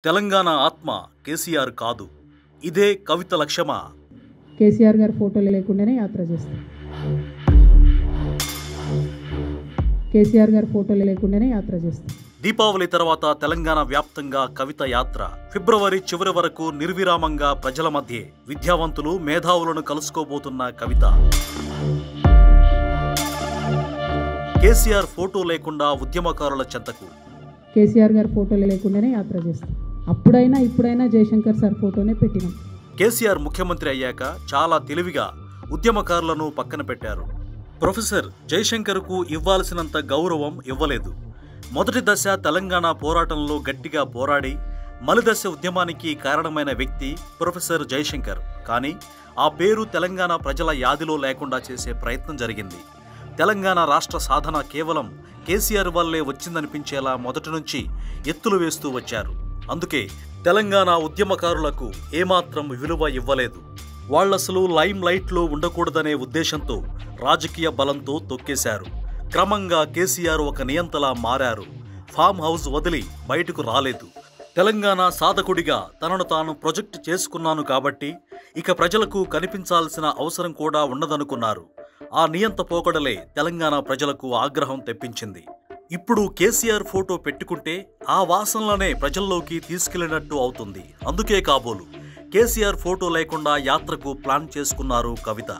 తెలంగాణ ఆత్మ కేసీఆర్ కాదు, ఇదే కవిత లక్ష్యమా? కేసీఆర్ గారి ఫోటోలు లేకుండానే యాత్ర చేస్తాం. కేసీఆర్ గారి ఫోటోలు లేకుండానే యాత్ర చేస్తాం. దీపావళి తర్వాత తెలంగాణ వ్యాప్తంగా కవిత యాత్ర ఫిబ్రవరి చివరి వరకు నిర్విరామంగా ప్రజల మధ్య విద్యావంతులు మేధావులను కలుసుకోబోతున్న కవిత. కేసీఆర్ ఫోటో లేకుండా ఉద్యమకారుల చెంతకు. కేసీఆర్ గారి ఫోటోలు లేకుండానే యాత్ర చేస్తాం. అప్పుడైనా ఇప్పుడైనా జయశంకర్ సార్ ఫోటోనే పెట్టినాం. కేసీఆర్ ముఖ్యమంత్రి అయ్యాక చాలా తెలివిగా ఉద్యమకారులను పక్కన పెట్టారు. ప్రొఫెసర్ జయశంకర్కు ఇవ్వాల్సినంత గౌరవం ఇవ్వలేదు. మొదటి దశ తెలంగాణ పోరాటంలో గట్టిగా పోరాడి మలిదశ ఉద్యమానికి కారణమైన వ్యక్తి ప్రొఫెసర్ జయశంకర్. కానీ ఆ పేరు తెలంగాణ ప్రజల యాదిలో లేకుండా చేసే ప్రయత్నం జరిగింది. తెలంగాణ రాష్ట్ర సాధన కేవలం కేసీఆర్ వల్లే వచ్చిందనిపించేలా మొదటి నుంచి ఎత్తులు వేస్తూ వచ్చారు. అందుకే తెలంగాణ ఉద్యమకారులకు ఏమాత్రం విలువ ఇవ్వలేదు. వాళ్లసలు లైమ్ లైట్లో ఉండకూడదనే ఉద్దేశంతో రాజకీయ బలంతో తొక్కేశారు. క్రమంగా కేసీఆర్ ఒక నియంతలా మారారు. ఫామ్ హౌస్ వదిలి బయటకు రాలేదు. తెలంగాణ సాధకుడిగా తనను తాను ప్రొజెక్ట్ చేసుకున్నాను కాబట్టి ఇక ప్రజలకు కనిపించాల్సిన అవసరం కూడా ఉండదనుకున్నారు. ఆ నియంత పోకడలే తెలంగాణ ప్రజలకు ఆగ్రహం తెప్పించింది. ఇప్పుడు కేసీఆర్ ఫోటో పెట్టుకుంటే ఆ వాసనలనే ప్రజల్లోకి తీసుకెళ్లినట్టు అవుతుంది. అందుకే కాబోలు కేసీఆర్ ఫోటో లేకుండా యాత్రకు ప్లాన్ చేసుకున్నారు కవిత.